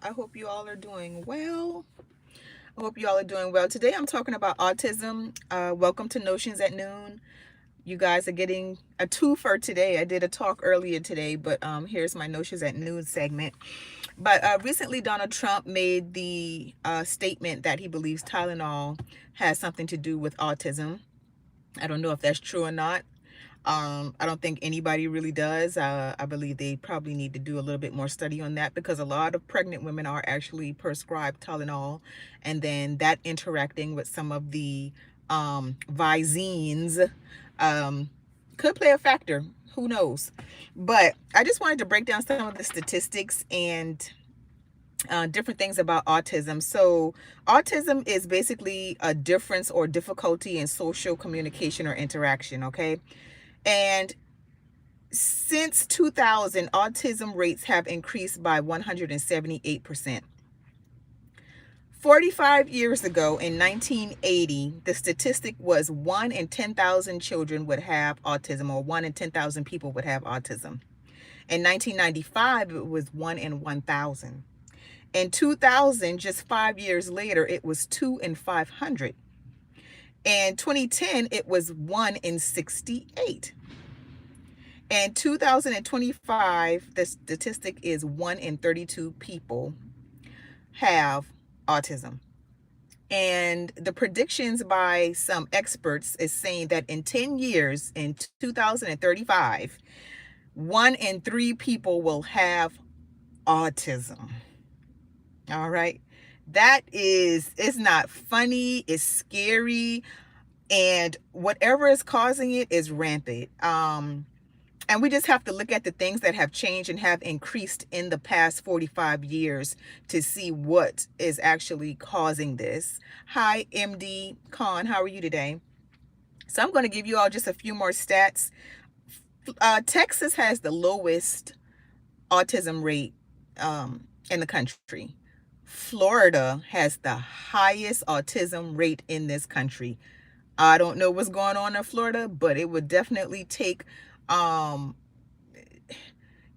I hope you all are doing well. I hope you all are doing well. Today I'm talking about autism. Welcome to Notions at Noon. You guys are getting a twofer today. I did a talk earlier today, but here's my Notions at Noon segment. But recently, Donald Trump made the statement that he believes Tylenol has something to do with autism. I don't know if that's true or not. I don't think anybody really does. I believe they probably need to do a little bit more study on that because a lot of pregnant women are actually prescribed Tylenol, and then that interacting with some of the Visines um, could play a factor. Who knows? But I just wanted to break down some of the statistics and different things about autism. So, autism is basically a difference or difficulty in social communication or interaction, okay? And since 2000, autism rates have increased by 178%. 45 years ago in 1980, the statistic was 1 in 10,000 children would have autism, or 1 in 10,000 people would have autism. In 1995, it was 1 in 1,000. In 2000, just 5 years later, it was 2 in 500. In 2010, it was 1 in 68. In 2025, the statistic is 1 in 32 people have autism. And the predictions by some experts is saying that in 10 years, in 2035, 1 in 3 people will have autism. All right. That is, it's not funny, it's scary, and whatever is causing it is rampant. And we just have to look at the things that have changed and have increased in the past 45 years to see what is actually causing this. Hi, MD Khan. How are you today? So I'm going to give you all just a few more stats. Texas has the lowest autism rate in the country. Florida has the highest autism rate in this country. I don't know what's going on in Florida, but it would definitely take um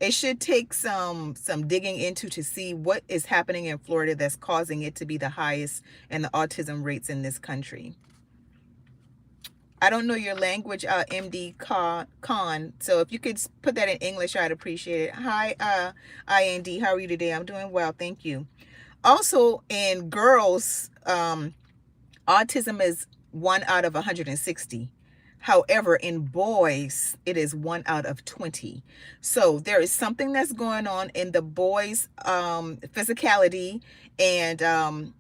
it should take some digging into to see what is happening in Florida that's causing it to be the highest in the autism rates in this country. I don't know your language, MD Khan. So if you could put that in English, I'd appreciate it. Hi, IND. How are you today? I'm doing well, thank you. Also, in girls, autism is 1 out of 160. However, in boys, it is 1 out of 20. So there is something that's going on in the boys' physicality and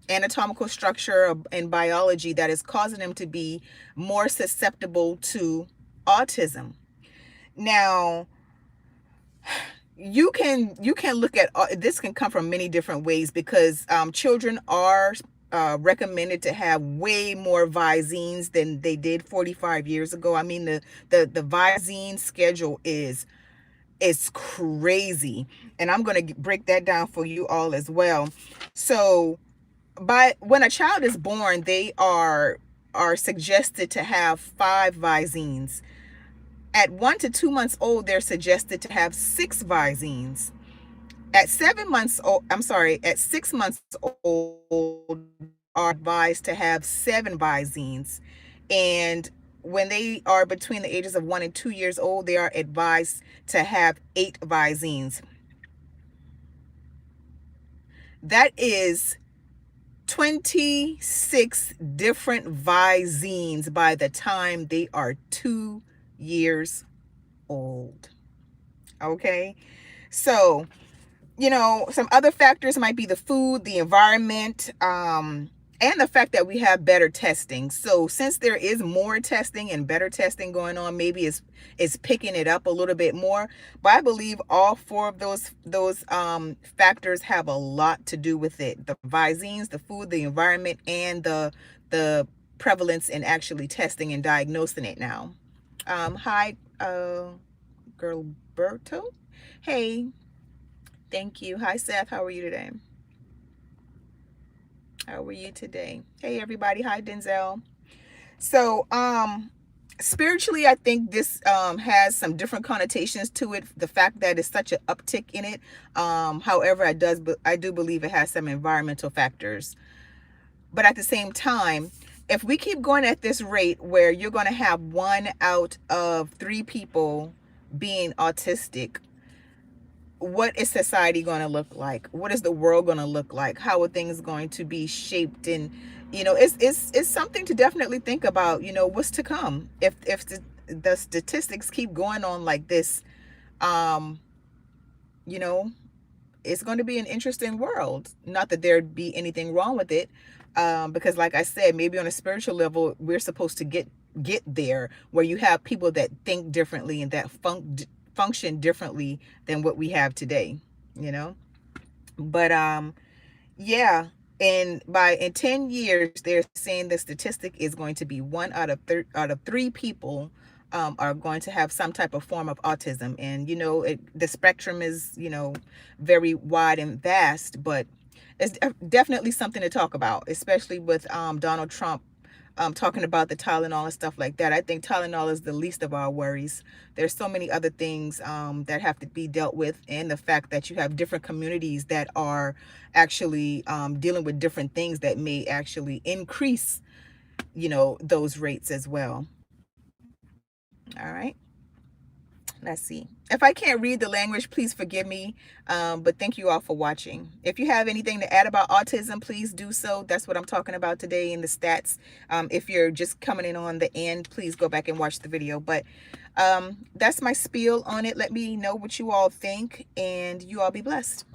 anatomical structure and biology that is causing them to be more susceptible to autism. Now, you can look at this can come from many different ways because children are recommended to have way more Visines than they did 45 years ago. I mean, the Visine schedule is crazy, and I'm going to break that down for you all as well. So, when a child is born, they are suggested to have 5 Visines. At 1 to 2 months old, they're suggested to have 6 Visines. At 7 months old, I'm sorry, at 6 months old, are advised to have 7 Visines. And when they are between the ages of 1 and 2 years old, they are advised to have 8 Visines. That is 26 different Visines by the time they are 2 years old. Okay. So, some other factors might be the food, the environment, and the fact that we have better testing. So since there is more testing and better testing going on, maybe it's picking it up a little bit more. But I believe all four of those factors have a lot to do with it: the Visines, the food, the environment, and the prevalence in actually testing and diagnosing it now. Hi, Gilberto. Hey. Thank you. Hi, Seth. How are you today? How are you today? Hey, everybody. Hi, Denzel. So, Spiritually, I think this has some different connotations to it. The fact that it's such an uptick in it. However, I do believe it has some environmental factors. But at the same time, if we keep going at this rate where you're going to have 1 out of 3 people being autistic, what is society going to look like? What is the world going to look like? How are things going to be shaped? And it's something to definitely think about. What's to come if the statistics keep going on like this. um you know it's going to be an interesting world. Not that there'd be anything wrong with it, because like I said, maybe on a spiritual level, we're supposed to get there where you have people that think differently and that function differently than what we have today. You know, but yeah. And in 10 years, they're saying the statistic is going to be 1 out of 3 people are going to have some type of form of autism. And the spectrum is very wide and vast, but it's definitely something to talk about, especially with Donald Trump talking about the Tylenol and stuff like that. I think Tylenol is the least of our worries. There's so many other things that have to be dealt with, and the fact that you have different communities that are actually dealing with different things that may actually increase, those rates as well. All right. Let's see. If I can't read the language, please forgive me. But thank you all for watching. If you have anything to add about autism, please do so. That's what I'm talking about today in the stats. If you're just coming in on the end, please go back and watch the video. But that's my spiel on it. Let me know what you all think, and you all be blessed.